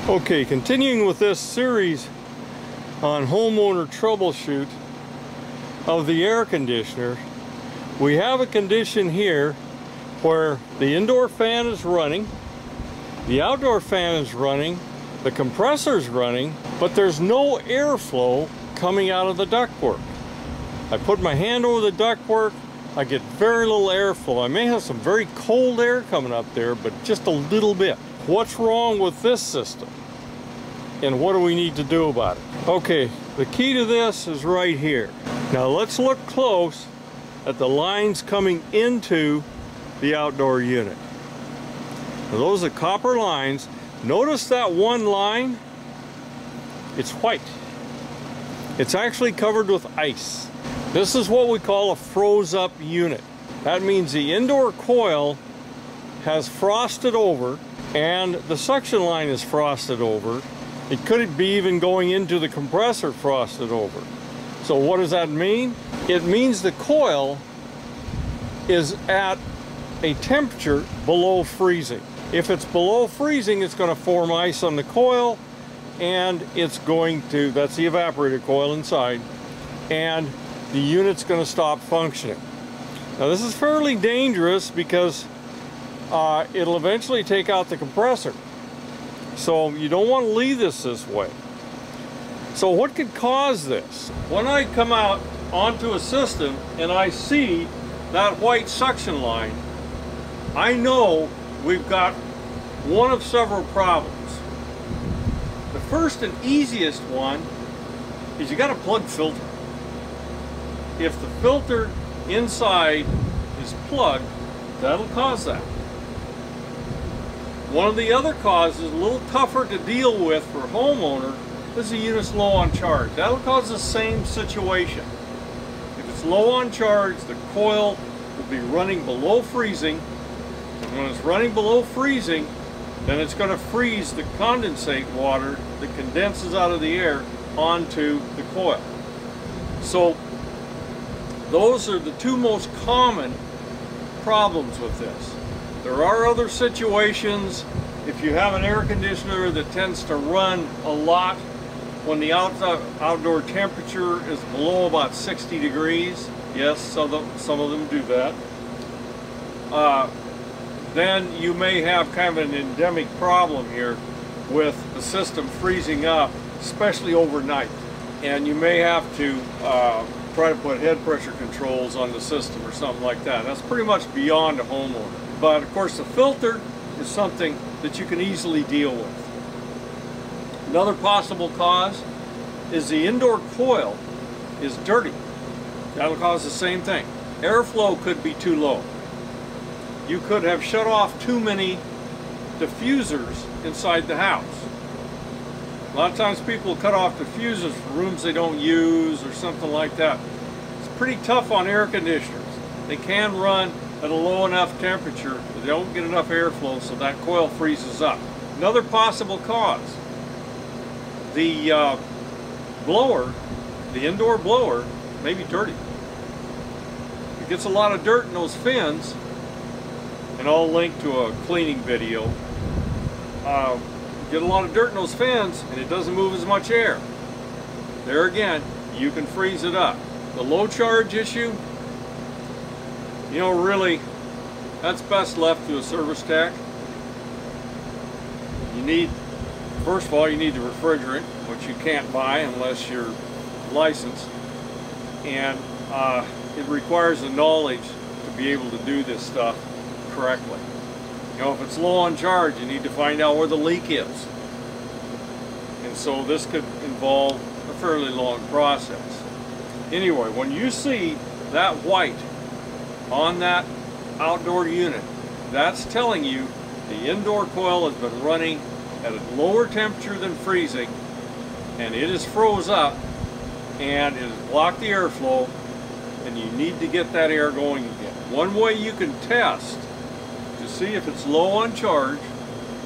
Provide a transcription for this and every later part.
Okay, continuing with this series on homeowner troubleshoot of the air conditioner, we have a condition here where the indoor fan is running, the outdoor fan is running, the compressor is running, but there's no airflow coming out of the ductwork. I put my hand over the ductwork, I get very little airflow. I may have some very cold air coming up there, but just a little bit. What's wrong with this system? And what do we need to do about it? Okay, the key to this is right here. Now let's look close at the lines coming into the outdoor unit. Now, those are copper lines. Notice that one line, it's white. It's actually covered with ice. This is what we call a froze up unit. That means the indoor coil has frosted over and the suction line is frosted over. It could be even going into the compressor frosted over. So what does that mean? It means the coil is at a temperature below freezing. If it's below freezing, it's going to form ice on the coil, and it's going to, that's the evaporator coil inside, and the unit's going to stop functioning. Now this is fairly dangerous because it'll eventually take out the compressor. So you don't want to leave this way. So what could cause this? When I come out onto a system and I see that white suction line, I know we've got one of several problems. The first and easiest one is you got a plug filter. If the filter inside is plugged, that'll cause that. One of the other causes, a little tougher to deal with for a homeowner, is the unit's low on charge. That'll cause the same situation. If it's low on charge, the coil will be running below freezing. And when it's running below freezing, then it's going to freeze the condensate water that condenses out of the air onto the coil. So those are the two most common problems with this. There are other situations. If you have an air conditioner that tends to run a lot when the outdoor temperature is below about 60 degrees, yes, some of them do that, then you may have kind of an endemic problem here with the system freezing up, especially overnight. And you may have to try to put head pressure controls on the system or something like that. That's pretty much beyond a homeowner. But of course the filter is something that you can easily deal with. Another possible cause is the indoor coil is dirty. That'll cause the same thing. Airflow could be too low. You could have shut off too many diffusers inside the house. A lot of times people cut off diffusers for rooms they don't use or something like that. It's pretty tough on air conditioners. They can run at a low enough temperature, but they don't get enough airflow, so that coil freezes up. Another possible cause, the blower, the indoor blower, may be dirty. It gets a lot of dirt in those fins, and I'll link to a cleaning video. Get a lot of dirt in those fins, and it doesn't move as much air. There again, you can freeze it up. The low charge issue, you know, really, that's best left to a service tech. You need, first of all, you need the refrigerant, which you can't buy unless you're licensed. And it requires the knowledge to be able to do this stuff correctly. You know, if it's low on charge, you need to find out where the leak is. And so this could involve a fairly long process. Anyway, when you see that white on that outdoor unit, that's telling you the indoor coil has been running at a lower temperature than freezing, and it is froze up and it has blocked the airflow, and you need to get that air going again. One way you can test to see if it's low on charge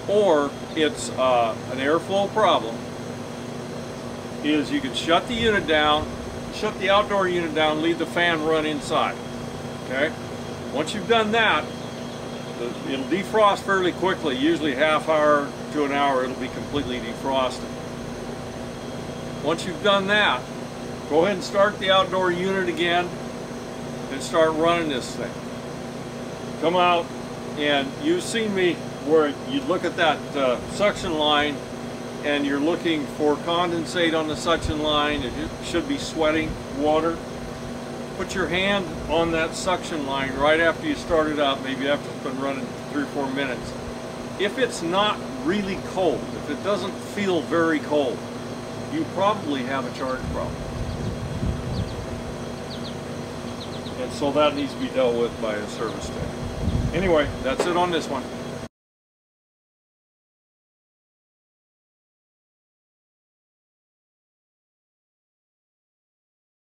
or it's an airflow problem is you can shut the unit down, shut the outdoor unit down, leave the fan run inside. Okay? Once you've done that, It'll defrost fairly quickly, usually half hour to an hour it'll be completely defrosted. Once you've done that, go ahead and start the outdoor unit again and start running this thing. Come out, and you've seen me where you look at that suction line and you're looking for condensate on the suction line. It should be sweating water. Put your hand on that suction line right after you start it up, maybe after it's been running 3 or 4 minutes. If it's not really cold, if it doesn't feel very cold, you probably have a charge problem. And so that needs to be dealt with by a service tech. Anyway, that's it on this one.